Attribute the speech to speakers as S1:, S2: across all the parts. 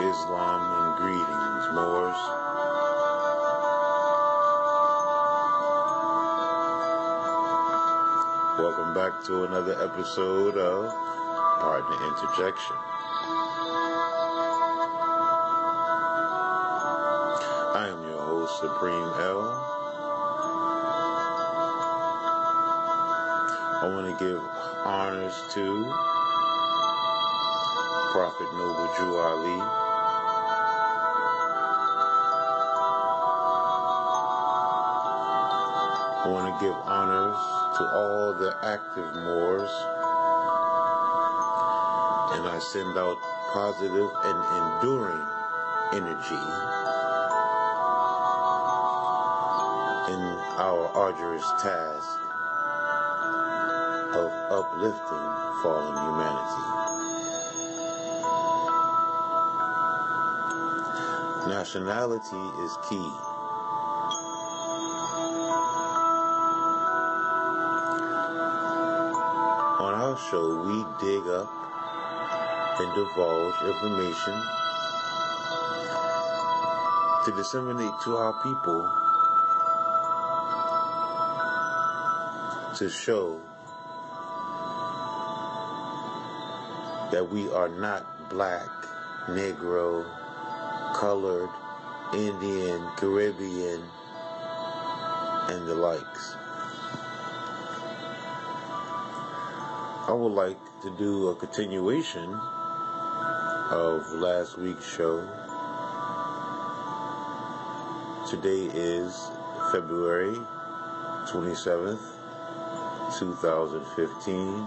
S1: Islam, and greetings, Moors. Welcome back to another episode of Interjection. I am your host, Supreme L. I want to give honors to Prophet Noble Drew Ali, I want to give honors to all the active Moors, and I send out positive and enduring energy in our arduous task of uplifting fallen humanity. Nationality is key. On our show, we dig up and divulge information to disseminate to our people to show that we are not black, Negro, colored, Indian, Caribbean, and the likes. I would like to do a continuation of last week's show. Today is February 27th, 2015,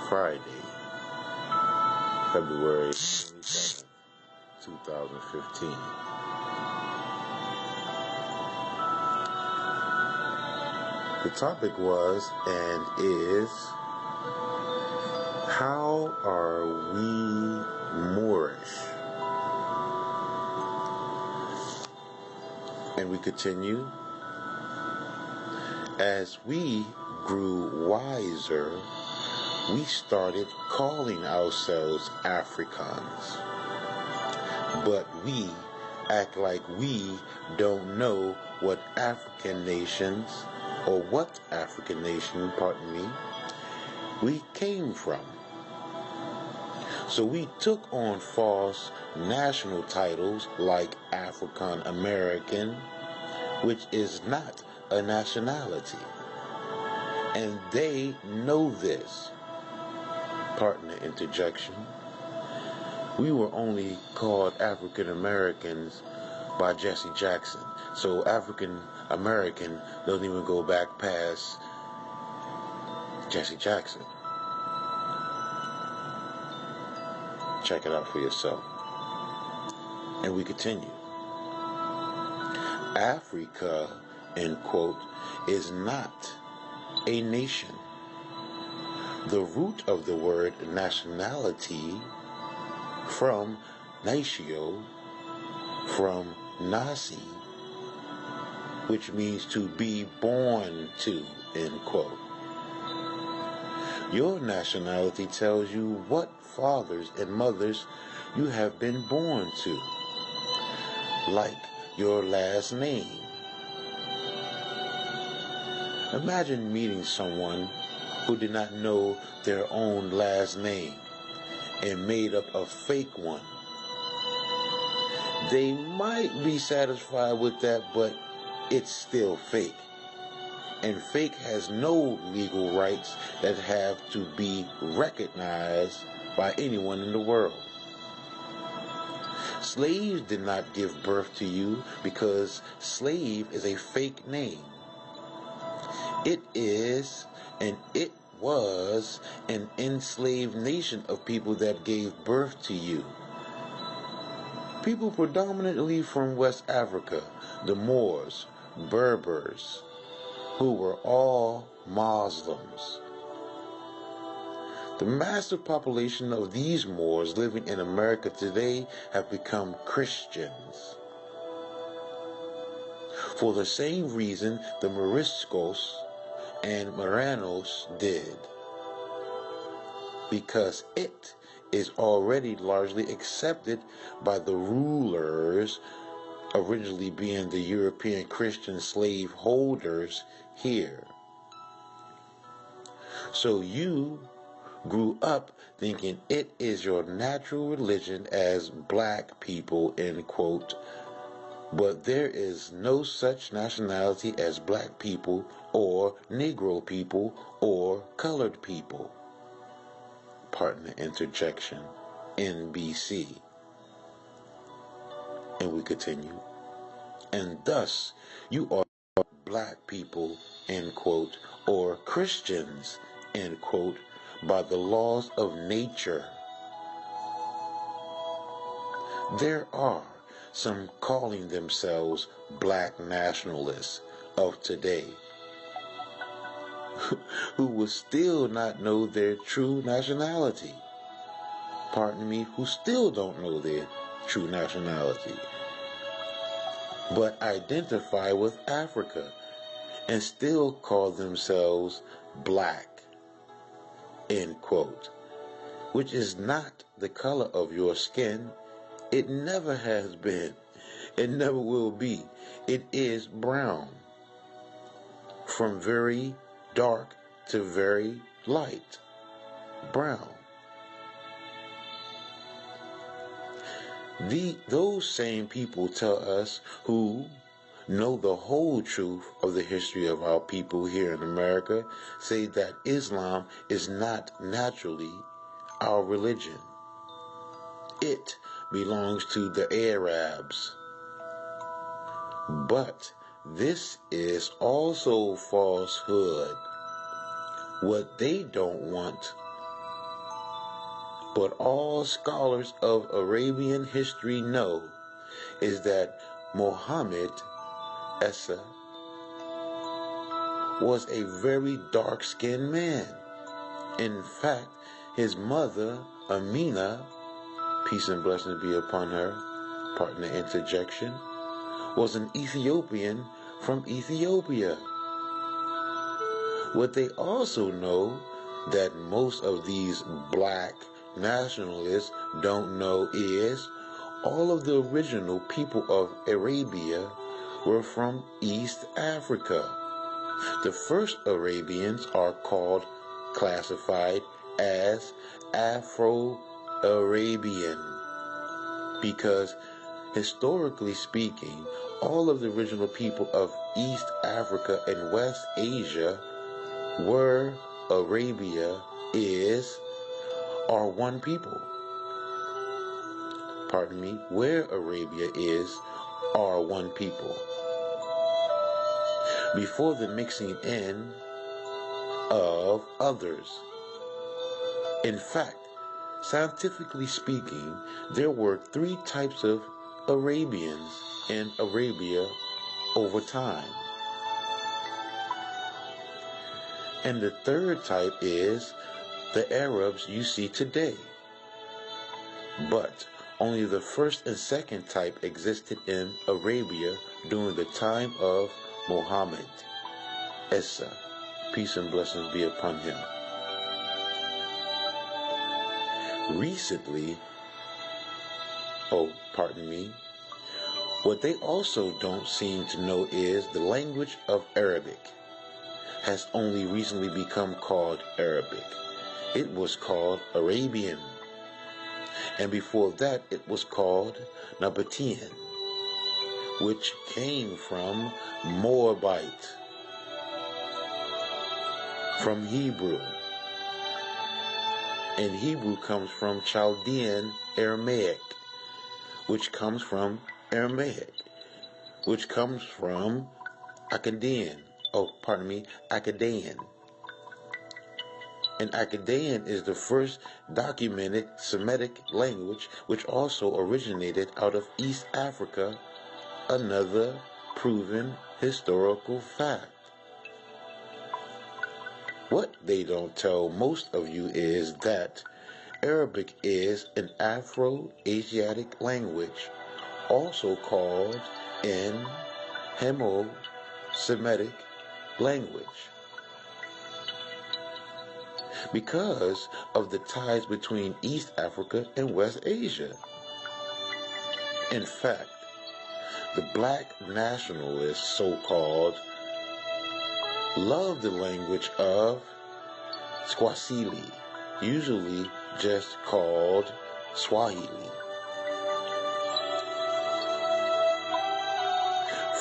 S1: Friday, February 27th, 2015. The topic was and is, how are we Moorish? And we continue. As we grew wiser, we started calling ourselves Africans. But we act like we don't know what African nation, we came from. So we took on false national titles like African American, which is not a nationality. And they know this. Partner interjection. We were only called African Americans by Jesse Jackson. So African American doesn't even go back past Jesse Jackson. Check it out for yourself. And we continue. Africa, end quote, is not a nation. The root of the word nationality from natio, from nasi, which means to be born to, end quote. Your nationality tells you what fathers and mothers you have been born to, like your last name. Imagine meeting someone who did not know their own last name and made up a fake one. They might be satisfied with that, but it's still fake. And fake has no legal rights that have to be recognized by anyone in the world. Slaves did not give birth to you because slave is a fake name. It is, and it was, an enslaved nation of people that gave birth to you. People predominantly from West Africa, the Moors, Berbers, who were all Muslims. The massive population of these Moors living in America today have become Christians. For the same reason the Moriscos and Moranos did. Because it is already largely accepted by the rulers, originally being the European Christian slave holders here. So you grew up thinking it is your natural religion as black people, end quote. But there is no such nationality as black people or Negro people or colored people. Pardon the interjection. NBC. And we continue. And thus you are black people, end quote, or Christians, end quote, by the laws of nature. There are some calling themselves black nationalists of today who will still not know their true nationality. Pardon me, who still don't know their true nationality, but identify with Africa and still call themselves black, end quote, which is not the color of your skin. It never has been. It never will be. It is brown. From very dark to very light. Brown. Those same people tell us, who know the whole truth of the history of our people here in America, say that Islam is not naturally our religion. It belongs to the Arabs. But this is also falsehood. What they don't want, but all scholars of Arabian history know, is that Muhammad Essa was a very dark-skinned man. In fact, his mother, Amina, peace and blessings be upon her, pardon the interjection, was an Ethiopian from Ethiopia. What they also know that most of these black nationalists don't know is all of the original people of Arabia were from East Africa. The first Arabians are classified as Afro-Arabian because, historically speaking, all of the original people of East Africa and West Asia were Arabia are one people. Pardon me, where Arabia are one people. Before the mixing in of others. In fact, scientifically speaking, there were 3 types of Arabians in Arabia over time. And the third type is the Arabs you see today. But only the first and second type existed in Arabia during the time of Muhammad Essa, peace and blessings be upon him. Recently, what they also don't seem to know is the language of Arabic has only recently become called Arabic. It was called Arabian. And before that, it was called Nabatean, which came from Moabite, from Hebrew. And Hebrew comes from Chaldean Aramaic, which comes from Aramaic, which comes from Akkadian. Akkadian. And Akkadian is the first documented Semitic language, which also originated out of East Africa, another proven historical fact. What they don't tell most of you is that Arabic is an Afro-Asiatic language, also called an Hemo-Semitic language. because of the ties between East Africa and West Asia. In fact, the black nationalists, so-called, love the language of Swahili, usually just called Swahili.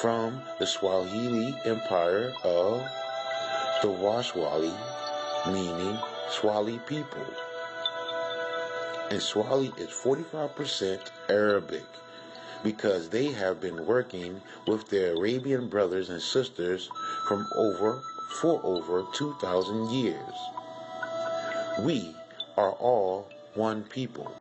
S1: From the Swahili Empire of the Waswali, meaning Swahili people. And Swahili is 45% Arabic because they have been working with their Arabian brothers and sisters for over 2,000 years. We are all one people.